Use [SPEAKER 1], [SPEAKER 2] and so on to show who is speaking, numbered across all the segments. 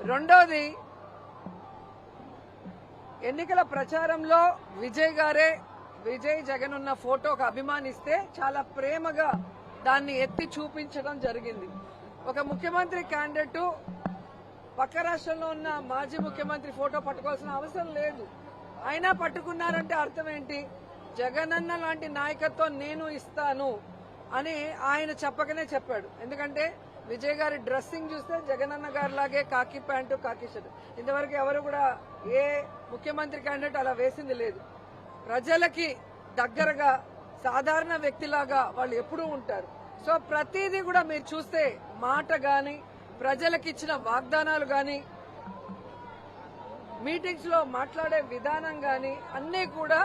[SPEAKER 1] రెండోది, ఎన్నికల ప్రచారంలో విజయ్ జగన్ ఉన్న ఫోటోకు అభిమానిస్తే చాలా ప్రేమగా దాన్ని ఎత్తి చూపించడం జరిగింది. ఒక ముఖ్యమంత్రి క్యాండిడేట్ పక్క రాష్ట్రంలో ఉన్న మాజీ ముఖ్యమంత్రి ఫోటో పట్టుకోవాల్సిన అవసరం లేదు. అయినా పట్టుకున్నారంటే అర్థం ఏంటి? జగనన్న లాంటి నాయకత్వం నేను ఇస్తాను అని ఆయన చెప్పకనే చెప్పాడు. ఎందుకంటే విజయ్ గారి డ్రెస్సింగ్ చూస్తే జగనన్న గారి లాగే కాకి ప్యాంటు కాకి షర్ట్. ఇంతవరకు ఎవరు కూడా ఏ ముఖ్యమంత్రి క్యాండిడేట్ అలా వేసింది లేదు. ప్రజలకి దగ్గరగా సాధారణ వ్యక్తిలాగా వాళ్ళు ఎప్పుడూ ఉంటారు. సో ప్రతిదీ కూడా మీరు చూస్తే మాట గాని, ప్రజలకు ఇచ్చిన వాగ్దానాలు గాని, మీటింగ్స్ లో మాట్లాడే విధానం గాని అన్నీ కూడా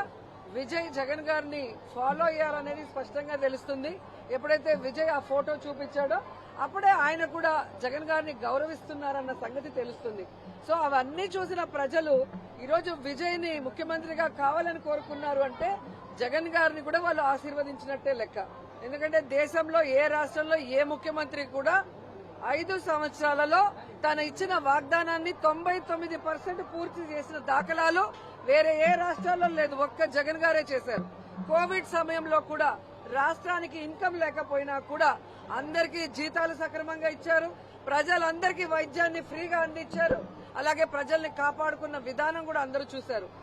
[SPEAKER 1] విజయ్ జగన్ గారిని ఫాలో అయ్యారనేది స్పష్టంగా తెలుస్తుంది. ఎప్పుడైతే విజయ్ ఆ ఫోటో చూపించాడో అప్పుడే ఆయన కూడా జగన్ గారిని గౌరవిస్తున్నారన్న సంగతి తెలుస్తుంది. సో అవన్నీ చూసిన ప్రజలు ఈరోజు విజయ్ ని ముఖ్యమంత్రిగా కావాలని కోరుకున్నారు అంటే జగన్ గారిని కూడా వాళ్ళు ఆశీర్వదించినట్టే లెక్క. ఎందుకంటే దేశంలో ఏ రాష్ట్రంలో ఏ ముఖ్యమంత్రి కూడా 5 సంవత్సరాలలో తను ఇచ్చిన వాగ్దానాన్ని 99% పూర్తి చేసిన దాఖలాలు వేరే ఏ రాష్ట్రాల్లో లేదు. ఒక్క జగన్ గారే చేశారు. కోవిడ్ సమయంలో కూడా రాష్ట్రానికి ఇన్కమ్ లేకపోయినా కూడా అందరికీ జీతాలు సక్రమంగా ఇచ్చారు. ప్రజలందరికీ వైద్యాన్ని ఫ్రీగా అందించారు. అలాగే ప్రజల్ని కాపాడుకున్న విధానం కూడా అందరూ చూశారు.